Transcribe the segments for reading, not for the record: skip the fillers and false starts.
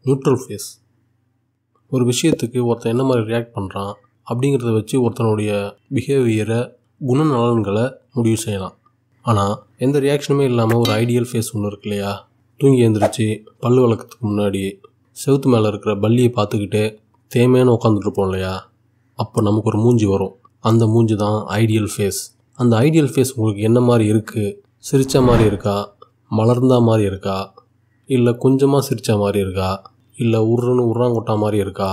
Neutral face. ஒரு விஷயத்துக்கு ஒருத்தன் என்ன மாதிரி ரியாக்ட் பண்ணுறான் அப்படிங்கிறத வச்சு ஒருத்தனுடைய பிஹேவியரை, குணநலன்களை முடிவு செய்யலாம். ஆனால் எந்த ரியாக்ஷனுமே இல்லாமல் ஒரு ஐடியல் ஃபேஸ் ஒன்று இருக்கு இல்லையா? தூங்கி எழுந்திரிச்சு பல் வளர்க்கறதுக்கு முன்னாடி செவுத்து மேலே இருக்கிற பல்லியை பார்த்துக்கிட்டே தேமையான உட்காந்துட்ருப்போம் இல்லையா? அப்போ நமக்கு ஒரு மூஞ்சி வரும். அந்த மூஞ்சி தான் ஐடியல் ஃபேஸ். அந்த ஐடியல் ஃபேஸ் உங்களுக்கு என்ன மாதிரி இருக்குது? சிரித்த மாதிரி இருக்கா, மலர்ந்தா மாதிரி இருக்கா, இல்லை கொஞ்சமாக சிரித்த மாதிரி இருக்கா, இல்லை உர்றாங்கொட்டா மாதிரி இருக்கா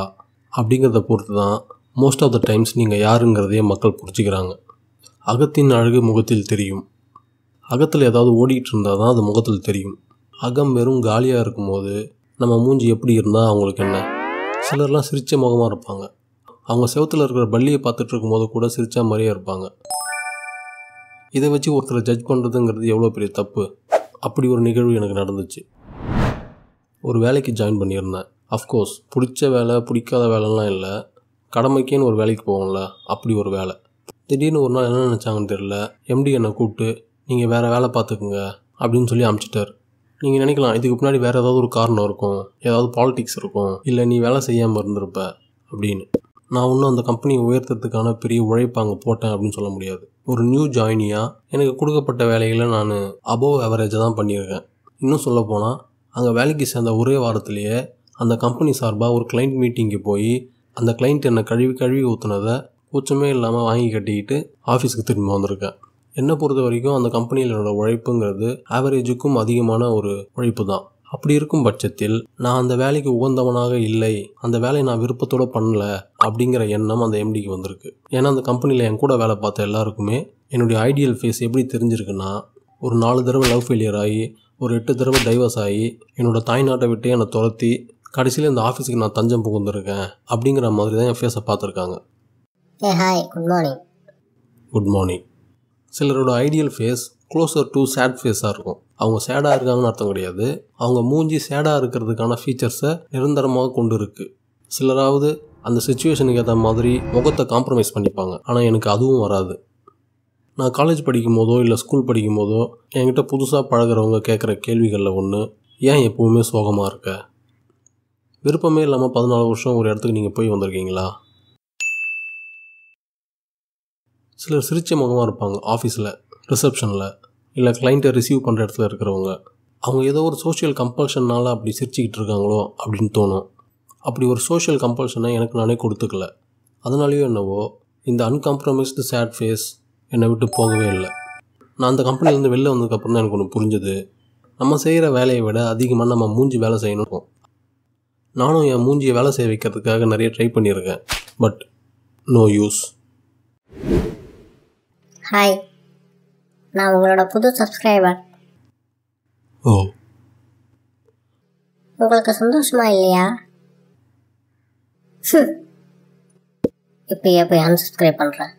அப்படிங்கிறத பொறுத்து தான் மோஸ்ட் ஆஃப் த டைம்ஸ் நீங்கள் யாருங்கிறதையே மக்கள் புரிஞ்சுக்கிறாங்க. அகத்தின் அழகு முகத்தில் தெரியும். அகத்தில் ஏதாவது ஓடிக்கிட்டு இருந்தால் தான் அது முகத்தில் தெரியும். அகம் வெறும் காலியாக இருக்கும்போது நம்ம மூஞ்சி எப்படி இருந்தால் அவங்களுக்கு என்ன? சிலர்லாம் சிரித்த முகமாக இருப்பாங்க. அவங்க செவத்தில் இருக்கிற பல்லியை பார்த்துட்டு இருக்கும்போது கூட சிரித்த மாதிரியே இருப்பாங்க. இதை வச்சு ஒருத்தரை ஜட்ஜ் பண்ணுறதுங்கிறது எவ்வளோ பெரிய தப்பு. அப்படி ஒரு நிகழ்வு எனக்கு நடந்துச்சு. ஒரு வேலைக்கு ஜாயின் பண்ணியிருந்தேன். அஃப்கோர்ஸ் பிடிச்ச வேலை பிடிக்காத வேலைலாம் இல்லை, கடமைக்கேன்னு ஒரு வேலைக்கு போவோம்ல, அப்படி ஒரு வேலை. திடீர்னு ஒரு நாள் என்ன நினச்சாங்கன்னு தெரியல, எம்டி என்னை கூப்பிட்டு நீங்கள் வேறு வேலை பார்த்துக்குங்க அப்படின்னு சொல்லி அனுப்பிச்சிட்டார். நீங்கள் நினைக்கலாம் இதுக்கு முன்னாடி வேறு ஏதாவது ஒரு காரணம் இருக்கும், ஏதாவது பாலிடிக்ஸ் இருக்கும், இல்லை நீ வேலை செய்யாமல் இருந்திருப்ப அப்படின்னு. நான் ஒன்றும் அந்த கம்பெனியை உயர்த்துறதுக்கான பெரிய உழைப்பு அங்கே போட்டேன் அப்படின்னு சொல்ல முடியாது. ஒரு நியூ ஜாயினியாக எனக்கு கொடுக்கப்பட்ட வேலைகளை நான் அபோவ் ஆவரேஜாக தான் பண்ணியிருக்கேன். இன்னும் சொல்லப்போனால் அங்கே வேலைக்கு சேர்ந்த ஒரே வாரத்திலேயே அந்த கம்பெனி சார்பாக ஒரு கிளைண்ட் மீட்டிங்கு போய் அந்த கிளைண்ட் என்னை கழுவி ஊற்றுனதை கூச்சமே இல்லாமல் வாங்கி கட்டிக்கிட்டு ஆஃபீஸுக்கு திரும்பி வந்திருக்கேன். என்னை பொறுத்த வரைக்கும் அந்த கம்பெனியில் என்னோடய உழைப்புங்கிறது ஆவரேஜுக்கும் அதிகமான ஒரு உழைப்பு தான். அப்படி இருக்கும் பட்சத்தில் நான் அந்த வேலைக்கு உகந்தவனாக இல்லை, அந்த வேலையை நான் விருப்பத்தோடு பண்ணல அப்படிங்கிற எண்ணம் அந்த எம்டிக்கு வந்திருக்கு. ஏன்னா அந்த கம்பெனியில் என் கூட வேலை பார்த்த எல்லாருக்குமே என்னுடைய ஐடியல் ஃபேஸ் எப்படி தெரிஞ்சிருக்குன்னா, ஒரு 4 தடவை லவ் ஃபெயிலியர் ஆகி, ஒரு 8 தடவை டைவர்ஸ் ஆகி, என்னோடய தாய்நாட்டை விட்டு என்னை துரத்தி கடைசியில் இந்த ஆஃபீஸுக்கு நான் தஞ்சம் புகுந்திருக்கேன் அப்படிங்கிற மாதிரி தான் என் ஃபேஸை பார்த்துருக்காங்க. Hi, good morning. Good morning. சிலரோட ideal face closer to sad ஃபேஸாக இருக்கும். அவங்க சேடாக இருக்காங்கன்னு அர்த்தம் கிடையாது, அவங்க மூஞ்சி சேடாக இருக்கிறதுக்கான ஃபீச்சர்ஸை நிரந்தரமாக கொண்டு இருக்குது. சிலராவது அந்த சிச்சுவேஷனுக்கு ஏற்ற மாதிரி முகத்தை காம்ப்ரமைஸ் பண்ணிப்பாங்க. ஆனால் எனக்கு அதுவும் வராது. நான் காலேஜ் படிக்கும் போதோ இல்லை ஸ்கூல் படிக்கும் போதோ என்கிட்ட புதுசாக பழகிறவங்க கேட்குற கேள்விகளில் ஒன்று, ஏன் எப்போவுமே சோகமாக இருக்க? விருப்பமே இல்லாமல் 14 வருஷம் ஒரு இடத்துக்கு நீங்கள் போய் வந்திருக்கீங்களா? சிலர் சிரித்த முகமாக இருப்பாங்க. ஆஃபீஸில், ரிசப்ஷனில், இல்லை கிளைண்ட்டை ரிசீவ் பண்ணுற இடத்துல இருக்கிறவங்க. அவங்க ஏதோ ஒரு சோஷியல் கம்பல்ஷன்னால் அப்படி சிரிச்சிக்கிட்டு இருக்காங்களோ அப்படின்னு தோணும். அப்படி ஒரு சோஷியல் கம்பல்ஷனை எனக்கு நானே கொடுத்துக்கல. அதனாலேயோ என்னவோ இந்த அன்காம்ப்ரமைஸ்டு சேட் ஃபேஸ் என்னை விட்டு போகவே இல்லை. நான் அந்த கம்பெனிலேருந்து வெளில வந்ததுக்கப்புறம் தான் எனக்கு ஒன்று புரிஞ்சுது. நம்ம செய்கிற வேலையை விட அதிகமாக நம்ம மூஞ்சி வேலை செய்யணும். நானும் என் மூஞ்சியை வேலை செய்ய வைக்கிறதுக்காக நிறைய ட்ரை பண்ணியிருக்கேன். But no use. ஹாய், நான் உங்களோட புது சப்ஸ்கிரைபர். ஓ, உங்களுக்கு சந்தோஷமா இல்லையா? இப்பயே போய் அன்சப்ஸ்கிரைப் பண்ணுறேன்.